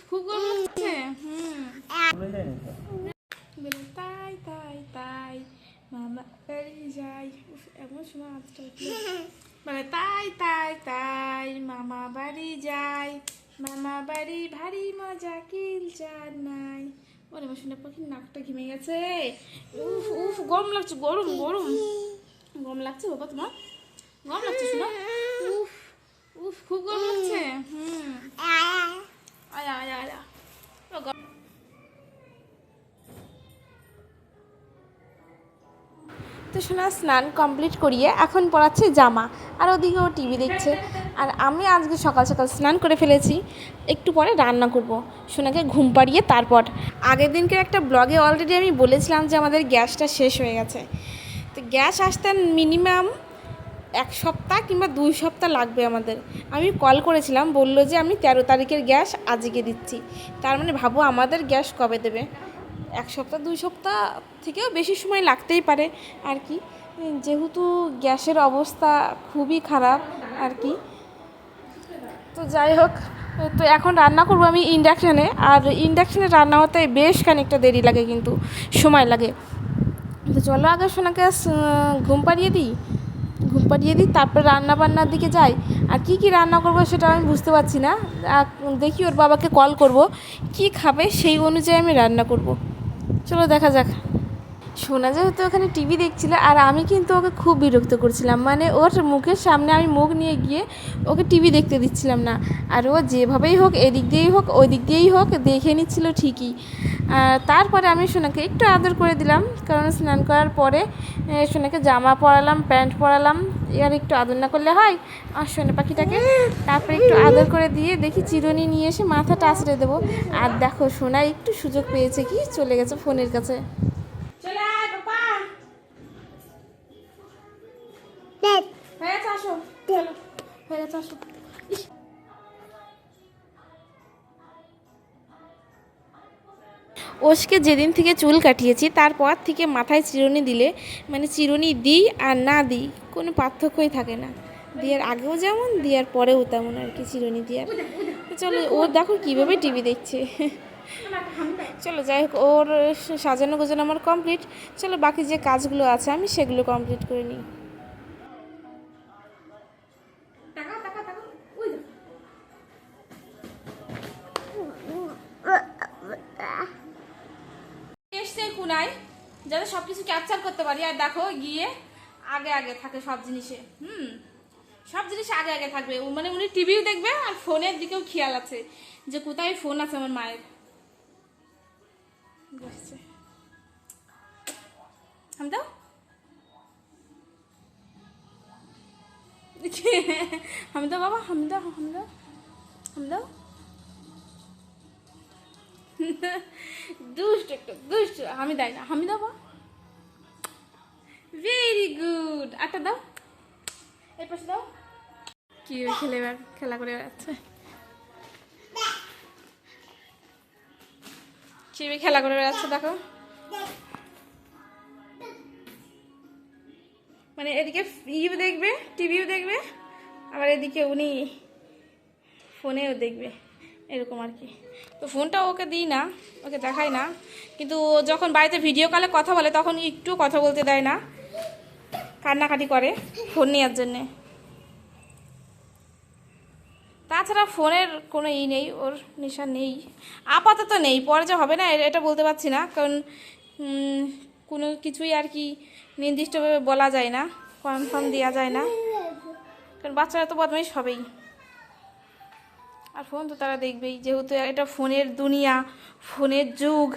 খুব গরম লাগছে। বলে তাই তাই তাই মামা বাড়ি যাই। এমন সময় আজটা বলে তাই তাই তাই মামা বাড়ি যাই, মামা বাড়ি ভারী মজা কিল চার নাই। ওরে আমার শুনে পাখি নাকটা ঘেমে গেছে। উফ উফ গরম লাগছে, গরম গরম গরম লাগছে বাবা, তোমার গরম লাগছে শোনা? উফ উফ খুব গরম লাগছে। আয়া আয়া আয়া। তো শোনা স্নান কমপ্লিট করিয়ে এখন পরাচ্ছে জামা, আর ওদিকেও টিভি দেখছে। আর আমি আজকে সকাল সকাল স্নান করে ফেলেছি, একটু পরে রান্না করব সোনাকে ঘুম পাড়িয়ে। তারপর আগের দিনকে একটা ব্লগে অলরেডি আমি বলেছিলাম যে আমাদের গ্যাসটা শেষ হয়ে গেছে। তো গ্যাস আসতে মিনিমাম 1 সপ্তাহ কিংবা 2 সপ্তাহ লাগবে আমাদের। আমি কল করেছিলাম, বললো যে আমি 13 তারিখের গ্যাস আজকে দিচ্ছি। তার মানে ভাবো আমাদের গ্যাস কবে দেবে। 1 সপ্তাহ 2 সপ্তাহ থেকেও বেশি সময় লাগতেই পারে আর কি, যেহেতু গ্যাসের অবস্থা খুবই খারাপ আর কি। তো যাই হোক, তো এখন রান্না করবো আমি ইন্ডাকশানে। আর ইন্ডাকশানে রান্না হতে বেশ খানিকটা দেরি লাগে, কিন্তু সময় লাগে। তো চলো আগে সোনাকে ঘুম পাড়িয়ে দিই, তারপর রান্না বান্নার দিকে যাই। আর কি কি রান্না করবো সেটা আমি বুঝতে পারছি না। দেখি ওর বাবাকে কল করব, কি খাবে সেই অনুযায়ী আমি রান্না করব। চলো দেখা যাক। সোনা যেহেতু ওখানে টিভি দেখছিল, আর আমি কিন্তু ওকে খুব বিরক্ত করছিলাম, মানে ওর মুখের সামনে আমি মুখ নিয়ে গিয়ে ওকে টিভি দেখতে দিচ্ছিলাম না। আর ও যেভাবেই হোক, এদিক দিয়েই হোক ওই দিক দিয়েই হোক দেখে নিচ্ছিল ঠিকই। তারপরে আমি সোনাকে একটু আদর করে দিলাম, কারণ স্নান করার পরে সোনাকে জামা পরালাম, প্যান্ট পরালাম। আর একটু আদর না করলে হয় আর সোনা পাখিটাকে। তারপরে একটু আদর করে দিয়ে দেখি চিরুনি নিয়ে এসে মাথাটা আঁচড়ে দেবো। আর দেখো সোনা একটু সুযোগ পেয়েছে, কি চলে গেছে ফোনের কাছে। ওষকে যেদিন থেকে চুল কাটিয়েছি তারপর থেকে মাথায় চিরুনি দিলে, মানে চিরুনি দিই আর না দিই কোনো পার্থক্যই থাকে না। দেওয়ার আগেও যেমন, দেওয়ার পরেও তেমন আর কি চিরুনি দেওয়ার। চলো ও দেখো কীভাবে টিভি দেখছে। চলো যাই হোক, ওর সাজানো গোজানো আমার কমপ্লিট। চলো বাকি যে কাজগুলো আছে আমি সেগুলো কমপ্লিট করে নিই। এসছে কুনাই যাতে সব কিছু ক্যাপচার করতে পারি। আর দেখো গিয়ে আগে আগে থাকে সব জিনিসে, সব জিনিস আগে আগে থাকবে। মানে উনি টিভিও দেখবে আর ফোনের দিকেও খেয়াল আছে যে কোথায় ফোন আছে আমার মায়ের। বসছে আমি দাও আমি দাও বাবা, আমি দাও, আমি দাও, আমি দাও। দুষ্ট একটু দুষ্ট, আমি দেয় না, আমি দাও। Very good. আটা দাও, এই পাশে দাও। কি খেলে খেলা করে বেড়াচ্ছে, কিভাবে খেলা করে বেড়াচ্ছে দেখো। মানে এদিকে ইউ দেখবে, টিভিও দেখবে, আবার এদিকে উনি ফোনেও দেখবে, এরকম আর কি। তো ফোনটা ওকে দিই না, ওকে দেখাই না, কিন্তু ও যখন বাড়িতে ভিডিও কলে কথা বলে তখন একটু কথা বলতে দেয় না, কান্নাকাটি করে ফোন নেওয়ার জন্যে। তাছাড়া ফোনের কোনো নেই, ওর নেশা নেই আপাতত, নেই। পরে যে হবে না এটা বলতে পারছি না, কারণ কোনো কিছুই আর কি নির্দিষ্টভাবে বলা যায় না, কনফার্ম দেওয়া যায় না, কারণ বাচ্চারা তো বদমাইশ হবেই। আর ফোন তো তারা দেখবেই, যেহেতু এটা ফোনের দুনিয়া, ফোনের যুগ,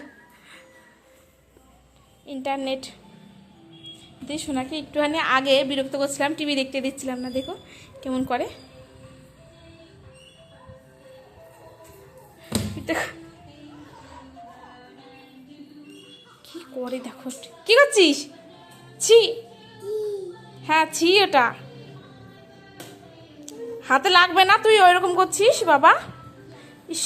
ইন্টারনেট দিয়ে। শোনাকে একটুখানি আগে বিরক্ত করছিলাম, টিভি দেখতে দিচ্ছিলাম না, দেখো কেমন করে। কি করে দেখো, কি করছিস? ছি, হ্যাঁ ছি, ওটা হাতে লাগবে না, তুই ওইরকম করছিস বাবা। ইস,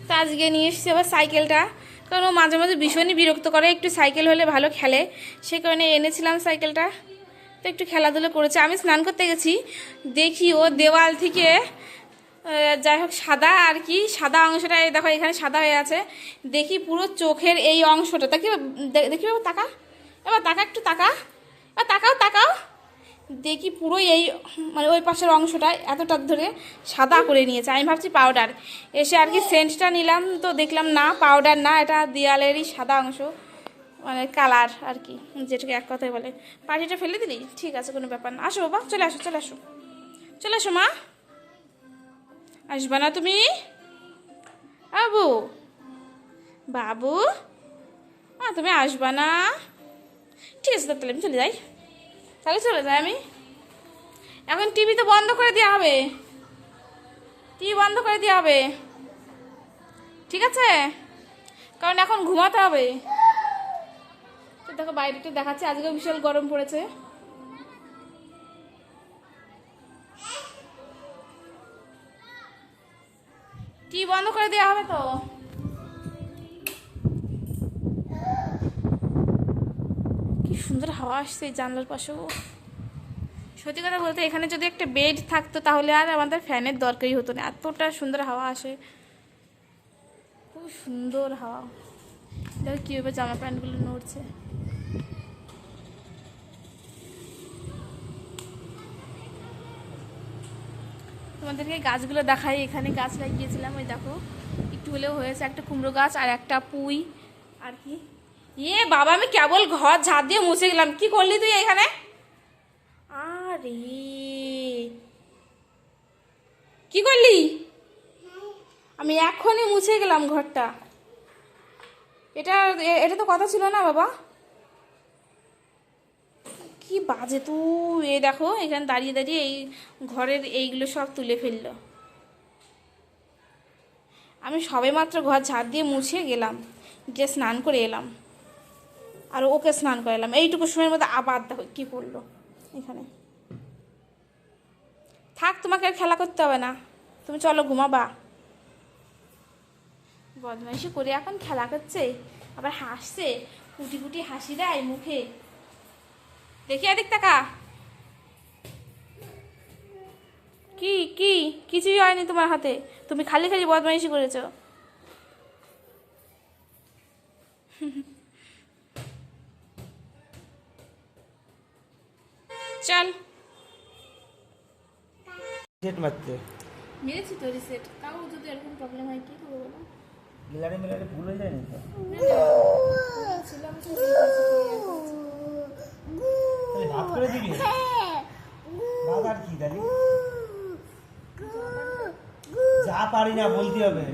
তা আজকে নিয়ে এসেছি আবার সাইকেলটা, কারণ ও মাঝে মাঝে ভীষণই বিরক্ত করে, একটু সাইকেল হলে ভালো খেলে, সে কারণে এনেছিলাম সাইকেলটা। তো একটু খেলাধুলো করেছে। আমি স্নান করতে গেছি, দেখি ও দেওয়াল থেকে যাই হোক সাদা আর কি, সাদা অংশটা এই দেখো এখানে সাদা হয়ে আছে। দেখি পুরো চোখের এই অংশটা দেখি, দেখি বাবা তাকা, এবার তাকা, একটু তাকা, এবার তাকাও তাকাও, দেখি পুরো এই মানে ওই পাশের অংশটা এতটা ধরে সাদা করে নিয়েছে। আমি ভাবছি পাউডার, এসে আর কি সেন্টটা নিলাম তো দেখলাম না পাউডার না, এটা দেয়ালেরই সাদা অংশ, মানে কালার আর কি, যেটাকে এক কথায় বলে। পাটিটা ফেলে দিলি, ঠিক আছে কোনো ব্যাপার না। আসো বাবা, চলে আসো চলে আসো, চলে আসো মা। আসবা না তুমি বাবু? বাবু তুমি আসবা না? ঠিক আছে তাহলে আমি চলে যাই, তাহলে চলে যাই আমি। এখন টিভি তো বন্ধ করে দেওয়া হবে, টিভি বন্ধ করে দেওয়া হবে, ঠিক আছে? কারণ এখন ঘুমাতে হবে। তো দেখো বাইরেটা দেখাচ্ছে, আজকেও বিশাল গরম পড়েছে। টিভি বন্ধ করে দেওয়া হবে তো। কি সুন্দর হাওয়া আসছে এই জানলার পাশেও। সত্যি কথা বলতে এখানে যদি একটা বেড থাকতো তাহলে আর আমাদের ফ্যানের দরকারই হতো না, এতটা সুন্দর হাওয়া আসে, খুব সুন্দর হাওয়া। দেখো কীভাবে জামা প্যান্টগুলো নড়ছে। তোমাদেরকে গাছগুলো দেখাই, এখানে গাছ লাগিয়েছিলাম, ওই দেখো একটু হলেও হয়েছে, একটা কুমড়ো গাছ আর একটা পুঁই আর কি। বাবা আমি কেবল ঘর ঝাড় দিয়ে মুছে গেলাম, কি করলি তুই এখানে? আরে কি করলি? আমি এখনই মুছে গেলাম ঘরটা, এটা এটা তো কথা ছিল না বাবা। কি বাজে তুই, দেখো এখানে দাঁড়িয়ে দাঁড়িয়ে এই ঘরের এইগুলো সব তুলে ফেললো। আমি সবেমাত্র ঘর ঝাড় দিয়ে মুছে গেলাম, গিয়ে স্নান করে এলাম, আর ওকে স্নান করে এলাম, এইটুকু সময়ের মধ্যে আবার দেখো কী করলো এখানে। থাক, তোমাকে আর খেলা করতে হবে না, তুমি চলো ঘুমাবা। বদমাইশি করে এখন খেলা করছে, আবার হাসছে, কুটি কুটি হাসি দেয় মুখে, দেখি এদিক তাকা। কি কি কিছুই হয়নি তোমার হাতে, তুমি খালি খালি বদমাইশি করেছ। চল সেট মারতে মেরেছি তো রিসেট, তাও যদি এরকম প্রবলেম হয় কি করবো বলো? মিলারে মিলারে ভুল হয়ে যায়নি তো? ভাত করে দিবি? ভাত আর কি দাঁড়ি? যা পারি না বলতে হবে।